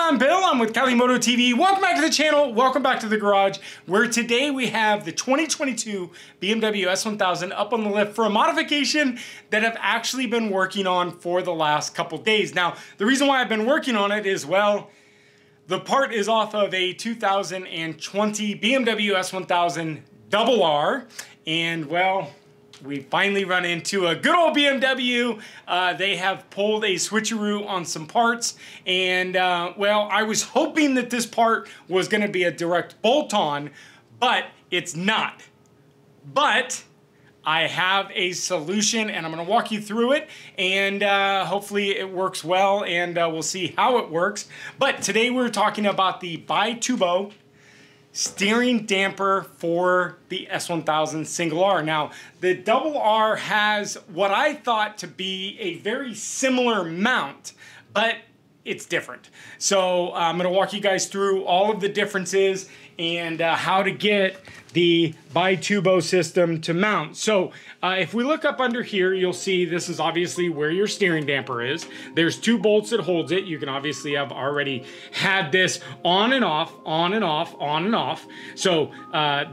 I'm Bill. I'm with Cali Moto TV. Welcome back to the channel. Welcome back to the garage, where today we have the 2022 BMW S1000 up on the lift for a modification that I've actually been working on for the last couple days. Now, the reason why I've been working on it is, well, the part is off of a 2020 BMW S1000R, and well, we finally run into a good old BMW. They have pulled a switcheroo on some parts, and well, I was hoping that this part was going to be a direct bolt-on, but it's not. But I have a solution, and I'm going to walk you through it, and hopefully it works well, and we'll see how it works. But today we're talking about the Bitubo steering damper for the S1000 single R. Now, the double R has what I thought to be a very similar mount, but it's different. So I'm going to walk you guys through all of the differences and how to get the Bitubo system to mount. So if we look up under here, you'll see this is obviously where your steering damper is. There's two bolts that holds it. You can obviously have already had this on and off, on and off, on and off. So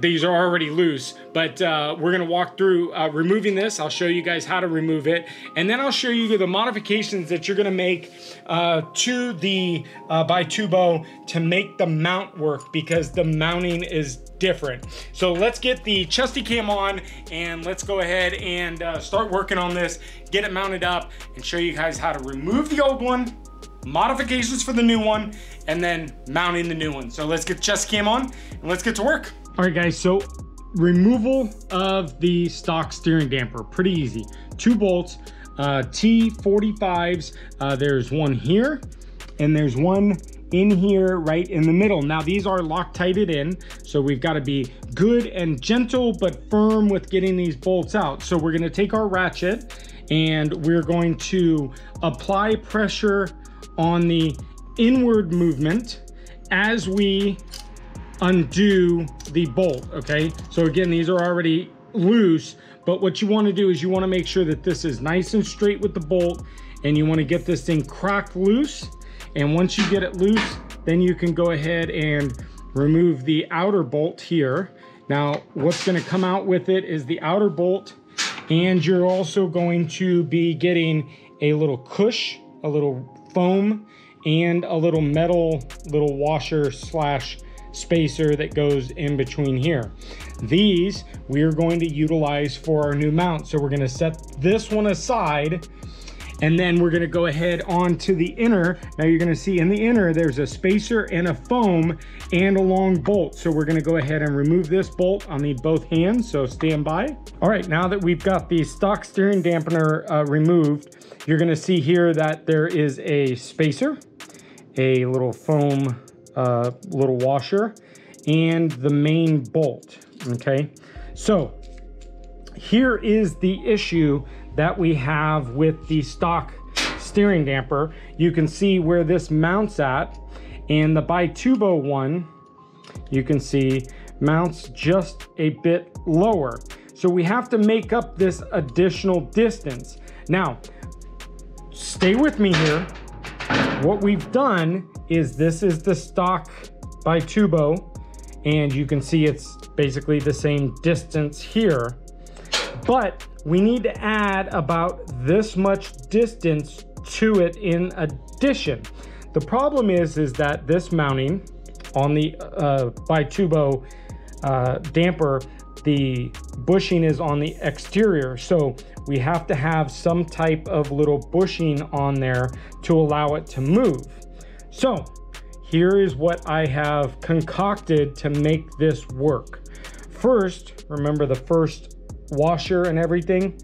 these are already loose, but we're gonna walk through removing this. I'll show you guys how to remove it, and then I'll show you the modifications that you're gonna make to the Bitubo to make the mount work, because the mounting is different. So let's get the chesty cam on and let's go ahead and start working on this, get it mounted up, and show you guys how to remove the old one, modifications for the new one, and then mounting the new one. So let's get the chesty cam on and let's get to work. All right guys, so removal of the stock steering damper, pretty easy. Two bolts, T45s, there's one here and there's one in here right in the middle. Now these are Loctited in, so we've got to be good and gentle but firm with getting these bolts out. So we're going to take our ratchet and we're going to apply pressure on the inward movement as we undo the bolt. Okay, so again, these are already loose, but what you want to do is you want to make sure that this is nice and straight with the bolt, and you want to get this thing cracked loose. And once you get it loose, then you can go ahead and remove the outer bolt here. Now, what's going to come out with it is the outer bolt, and you're also going to be getting a little cush, a little foam, and a little metal little washer slash spacer that goes in between here. These we are going to utilize for our new mount. So we're going to set this one aside, and then we're gonna go ahead on to the inner. Now you're gonna see in the inner, there's a spacer and a foam and a long bolt. So we're gonna go ahead and remove this bolt. I'll need both hands, so stand by. All right, now that we've got the stock steering dampener removed, you're gonna see here that there is a spacer, a little foam little washer, and the main bolt, okay? So here is the issue that we have with the stock steering damper. You can see where this mounts at, and the Bitubo one, you can see, mounts just a bit lower. So we have to make up this additional distance. Now, stay with me here. What we've done is, this is the stock Bitubo, and you can see it's basically the same distance here, but we need to add about this much distance to it in addition. The problem is that this mounting on the Bitubo damper, the bushing is on the exterior. So we have to have some type of little bushing on there to allow it to move. So here is what I have concocted to make this work. First, remember the first washer and everything,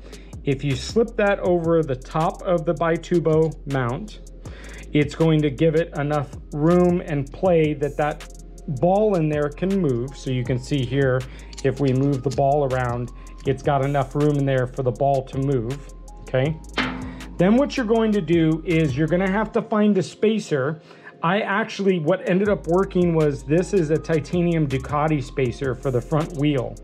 if you slip that over the top of the Bitubo mount, it's going to give it enough room and play that that ball in there can move. So you can see here, if we move the ball around, it's got enough room in there for the ball to move, okay? Then what you're going to do is you're going to have to find a spacer. what ended up working was, this is a titanium Ducati spacer for the front wheel,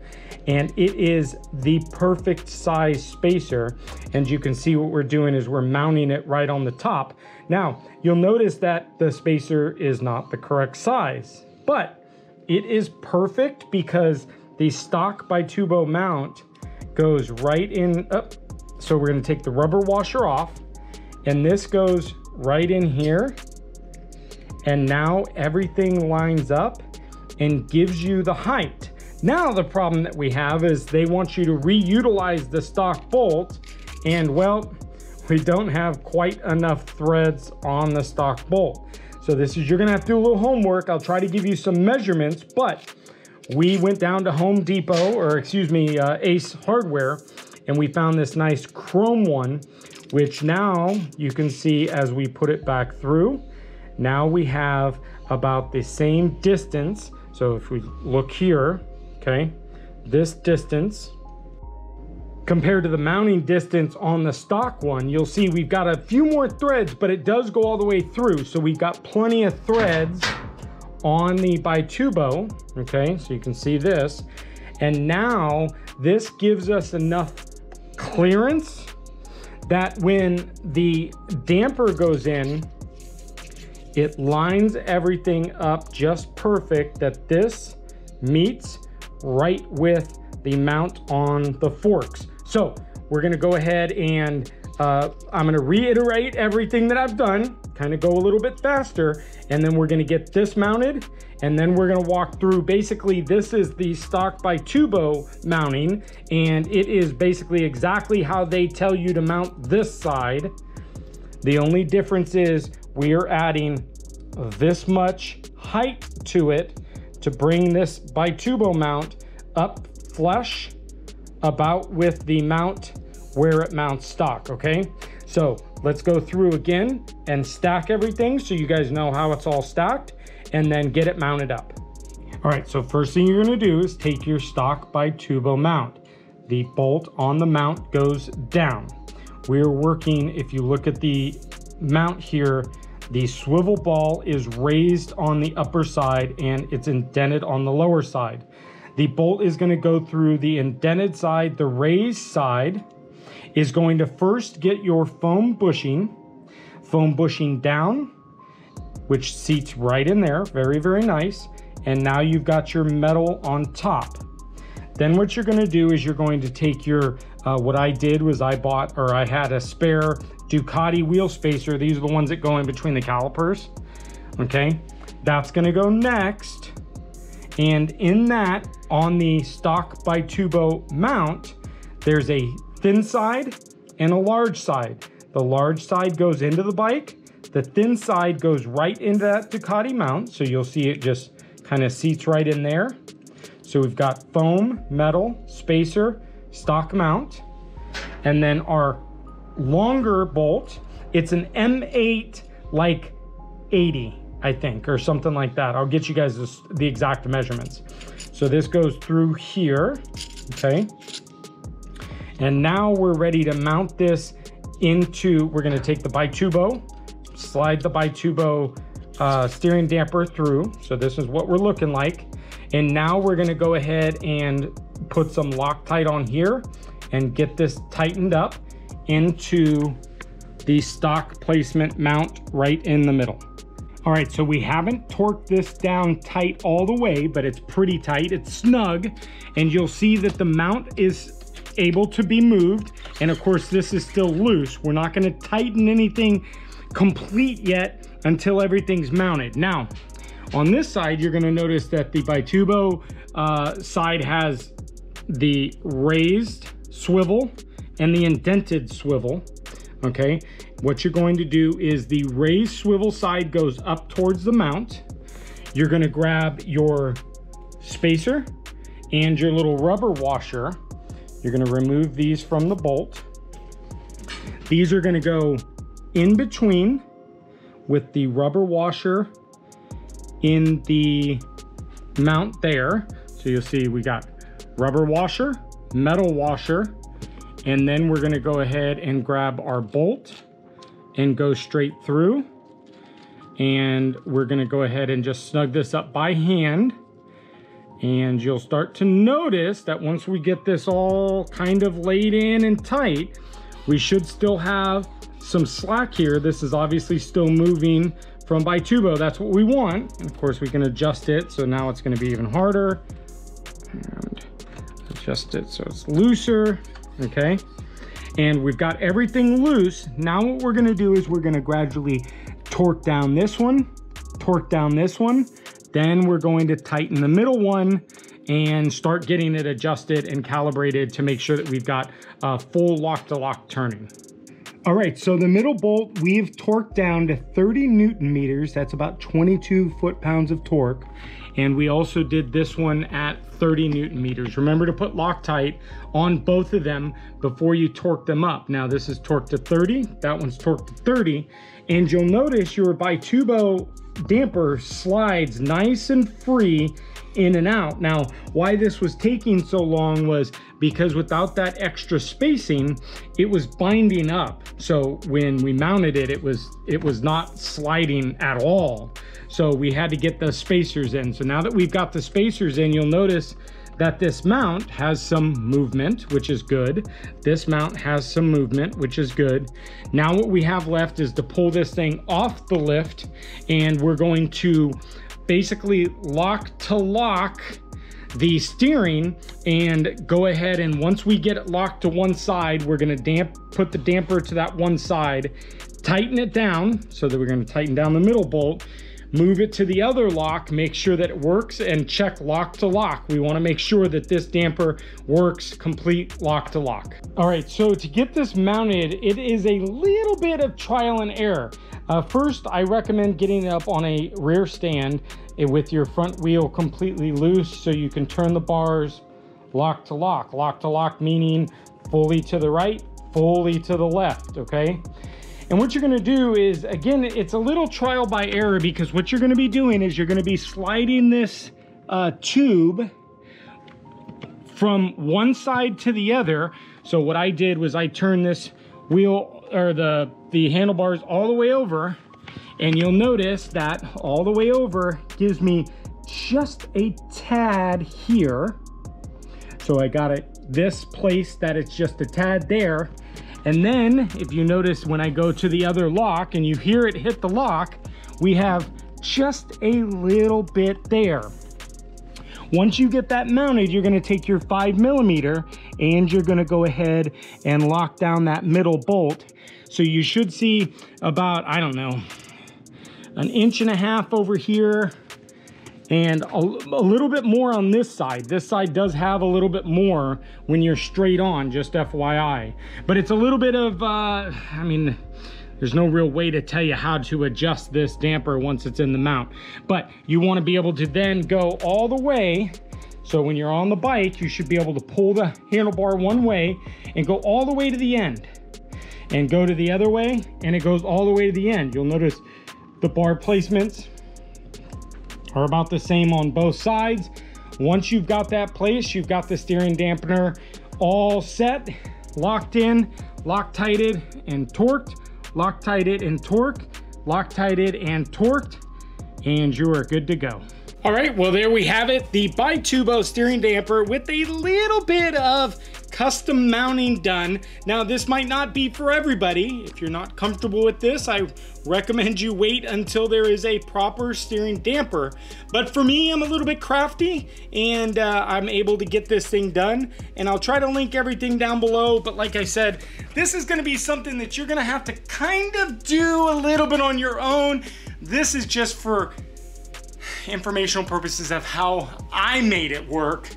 and it is the perfect size spacer. And you can see what we're doing is we're mounting it right on the top. Now, you'll notice that the spacer is not the correct size, but it is perfect because the stock Bitubo mount goes right in. So we're going to take the rubber washer off, and this goes right in here. And now everything lines up and gives you the height. Now the problem that we have is they want you to reutilize the stock bolt, and well, we don't have quite enough threads on the stock bolt. So you're gonna have to do a little homework. I'll try to give you some measurements, but we went down to Home Depot, or excuse me, Ace Hardware, and we found this nice chrome one, which now you can see as we put it back through. Now we have about the same distance. So if we look here, okay, this distance compared to the mounting distance on the stock one, you'll see we've got a few more threads, but it does go all the way through. So we've got plenty of threads on the Bitubo, okay, so you can see this. And now this gives us enough clearance that when the damper goes in, it lines everything up just perfect, that this meets right with the mount on the forks. So we're gonna go ahead and I'm gonna reiterate everything that I've done, kind of go a little bit faster, and then we're gonna get this mounted, and then we're gonna walk through. Basically, this is the stock Bitubo mounting, and it is basically exactly how they tell you to mount this side. The only difference is we are adding this much height to it to bring this Bitubo mount up flush about with the mount where it mounts stock, okay? So let's go through again and stack everything so you guys know how it's all stacked, and then get it mounted up. All right, so first thing you're gonna do is take your stock Bitubo mount. The bolt on the mount goes down. We're working, if you look at the mount here, the swivel ball is raised on the upper side and it's indented on the lower side. The bolt is going to go through the indented side. The raised side is going to first get your foam bushing down, which seats right in there. Very, very nice. And now you've got your metal on top. Then what you're going to do is you're going to take your, what I did was I had a spare Ducati wheel spacer. These are the ones that go in between the calipers. Okay, that's going to go next. And in that, on the stock Bitubo mount, there's a thin side and a large side. The large side goes into the bike. The thin side goes right into that Ducati mount. So you'll see it just kind of seats right in there. So we've got foam, metal, spacer, stock mount, and then our longer bolt, it's an M8 like 80, I think, or something like that. I'll get you guys the exact measurements. So this goes through here, okay? And now we're ready to mount this into, we're gonna take the Bitubo, slide the Bitubo steering damper through. So this is what we're looking like. And now we're gonna go ahead and put some Loctite on here and get this tightened up into the stock placement mount right in the middle. All right, so we haven't torqued this down tight all the way, but it's pretty tight, it's snug, and you'll see that the mount is able to be moved. And of course, this is still loose. We're not gonna tighten anything complete yet until everything's mounted. Now, on this side, you're gonna notice that the Bitubo side has the raised swivel and the indented swivel, okay? What you're going to do is the raised swivel side goes up towards the mount. You're gonna grab your spacer and your little rubber washer. You're gonna remove these from the bolt. These are gonna go in between with the rubber washer in the mount there. So you'll see we got rubber washer, metal washer, and then we're gonna go ahead and grab our bolt and go straight through. And we're gonna go ahead and just snug this up by hand. And you'll start to notice that once we get this all kind of laid in and tight, we should still have some slack here. This is obviously still moving from Bitubo. That's what we want. And of course we can adjust it. So now it's gonna be even harder. And adjust it so it's looser, okay? And we've got everything loose. Now what we're gonna do is we're gonna gradually torque down this one, torque down this one. Then we're going to tighten the middle one and start getting it adjusted and calibrated to make sure that we've got full lock-to-lock turning. All right, so the middle bolt we've torqued down to 30 Newton meters. That's about 22 foot-pounds of torque. And we also did this one at 30 Newton meters. Remember to put Loctite on both of them before you torque them up. Now this is torqued to 30, that one's torqued to 30. And you'll notice your Bitubo damper slides nice and free in and out. Now, why this was taking so long was because without that extra spacing, it was binding up. So when we mounted it, it was not sliding at all. So we had to get the spacers in. So now that we've got the spacers in, you'll notice that this mount has some movement, which is good. This mount has some movement, which is good. Now what we have left is to pull this thing off the lift, and we're going to basically lock to lock the steering and go ahead, and once we get it locked to one side, we're gonna put the damper to that one side, tighten it down, so that we're gonna tighten down the middle bolt, move it to the other lock, make sure that it works, and check lock to lock. We want to make sure that this damper works complete lock to lock. All right, so to get this mounted, it is a little bit of trial and error. First, I recommend getting it up on a rear stand with your front wheel completely loose so you can turn the bars lock to lock. Lock to lock meaning fully to the right, fully to the left, okay? And what you're gonna do is, again, it's a little trial by error, because what you're gonna be doing is you're gonna be sliding this tube from one side to the other. So what I did was I turned this wheel, or the handlebars all the way over, and you'll notice that all the way over gives me just a tad here. So I got it this place that it's just a tad there. And then if you notice, when I go to the other lock and you hear it hit the lock, we have just a little bit there. Once you get that mounted, you're gonna take your 5mm and you're gonna go ahead and lock down that middle bolt. So you should see about, I don't know, 1.5 inches over here, and a little bit more on this side. This side does have a little bit more when you're straight on, just FYI. But it's a little bit of, I mean, there's no real way to tell you how to adjust this damper once it's in the mount. But you wanna be able to then go all the way. So when you're on the bike, you should be able to pull the handlebar one way and go all the way to the end. And go to the other way, and it goes all the way to the end. You'll notice the bar placements are about the same on both sides. Once you've got that place, you've got the steering dampener all set, locked in, Loctited and torqued, Loctited and torqued, Loctited and torqued, and you are good to go. All right, well, there we have it. The Bitubo steering damper with a little bit of custom mounting done. Now, this might not be for everybody. If you're not comfortable with this, I recommend you wait until there is a proper steering damper. But for me, I'm a little bit crafty, and I'm able to get this thing done. And I'll try to link everything down below. But like I said, this is gonna be something that you're gonna have to kind of do a little bit on your own. This is just for informational purposes of how I made it work.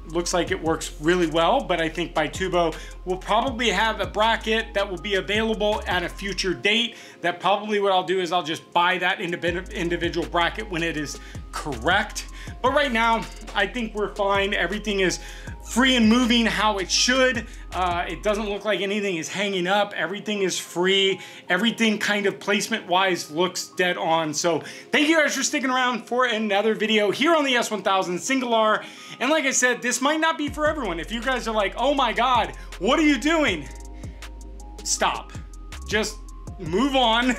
Looks like it works really well, but I think Bitubo will probably have a bracket that will be available at a future date. That probably what I'll do is I'll just buy that individual bracket when it is correct. But right now, I think we're fine. Everything is free and moving how it should. It doesn't look like anything is hanging up. Everything is free. Everything kind of placement wise looks dead on. So thank you guys for sticking around for another video here on the S1000 Single R. And like I said, this might not be for everyone. If you guys are like, oh my God, what are you doing? Stop. Just move on.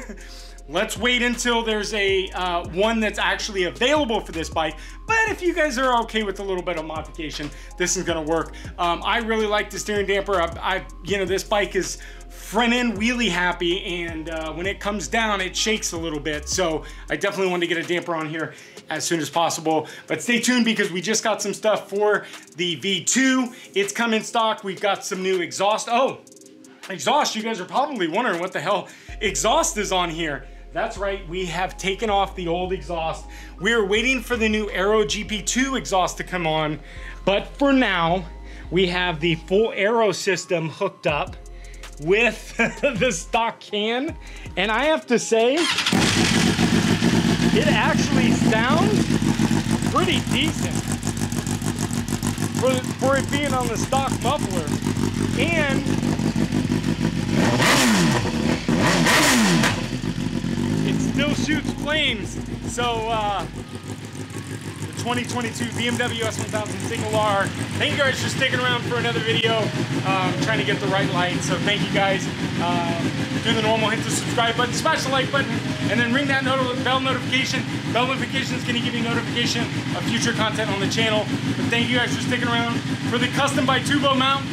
let's wait until there's a one that's actually available for this bike. But if you guys are okay with a little bit of modification, this is gonna work. I really like the steering damper. You know, this bike is front end wheelie happy, and when it comes down, it shakes a little bit. So I definitely want to get a damper on here as soon as possible. But stay tuned, because we just got some stuff for the V2. It's come in stock. We've got some new exhaust. Oh, exhaust. You guys are probably wondering what the hell exhaust is on here. That's right, we have taken off the old exhaust. We're waiting for the new Aero GP2 exhaust to come on, but for now, we have the full Aero system hooked up with the stock can, and I have to say, it actually sounds pretty decent for it being on the stock muffler. And it still shoots flames. So the 2022 BMW S1000R. Thank you guys for sticking around for another video. Trying to get the right light. So thank you guys. Do the normal, hit the subscribe button, smash the like button, and then ring that bell notification. Bell notification is going to give you notification of future content on the channel. But thank you guys for sticking around for the custom Bitubo mount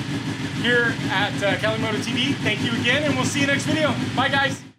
here at Cali Moto TV. Thank you again, and we'll see you next video. Bye, guys.